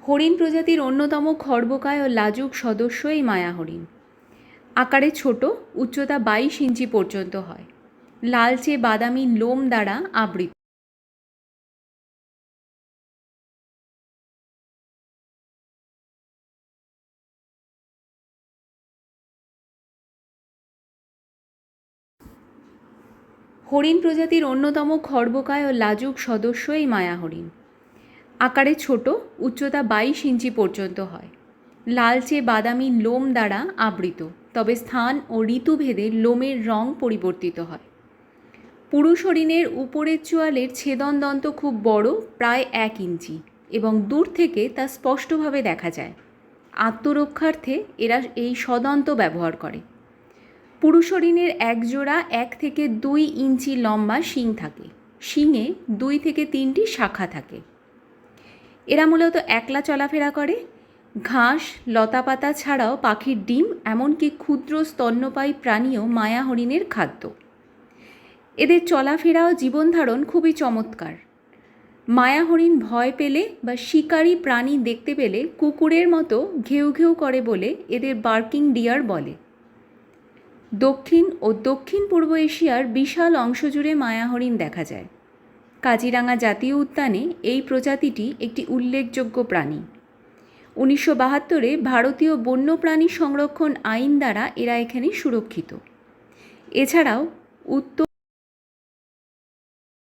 হরিণ প্রজাতির অন্যতম খর্বকায় ও লাজুক সদস্য এই মায়া হরিণ। আকারে ছোট, উচ্চতা 22 ইঞ্চি পর্যন্ত হয়, লালচে বাদামি লোম দ্বারা আবৃত। হরিণ প্রজাতির অন্যতম খর্বকায় ও লাজুক সদস্য এই মায়া হরিণ। আকারে ছোট, উচ্চতা 22 ইঞ্চি পর্যন্ত হয়, লালচে বাদামি লোম দ্বারা আবৃত, তবে স্থান ও ঋতুভেদে লোমের রং পরিবর্তিত হয়। পুরুষ হরিণের উপরের চোয়ালের ছেদনদন্ত খুব বড়, প্রায় 1 ইঞ্চি, এবং দূর থেকে তা স্পষ্টভাবে দেখা যায়। আত্মরক্ষার্থে এরা এই সদন্ত ব্যবহার করে। পুরুষ হরিণের একজোড়া 1 থেকে 2 ইঞ্চি লম্বা শিং থাকে। শিংয়ে 2 থেকে 3টি শাখা থাকে। এরা মূলত একলা চলাফেরা করে। ঘাস, লতাপাতা ছাড়াও পাখির ডিম, এমনকি ক্ষুদ্র স্তন্যপায়ী প্রাণীও মায়া হরিণের খাদ্য। এদের চলাফেরা ও জীবনধারণ খুবই চমৎকার। মায়া হরিণ ভয় পেলে বা শিকারী প্রাণী দেখতে পেলে কুকুরের মতো ঘেউ ঘেউ করে বলে এদের বার্কিং ডিয়ার বলে। দক্ষিণ ও দক্ষিণ পূর্ব এশিয়ার বিশাল অংশ জুড়ে মায়া হরিণ দেখা যায়। কাজিরাঙা জাতীয় উদ্যানে এই প্রজাতিটি একটি উল্লেখযোগ্য প্রাণী। 1972-এ ভারতীয় বন্যপ্রাণী সংরক্ষণ আইন দ্বারা এরা এখানে সুরক্ষিত। এছাড়াও উত্তর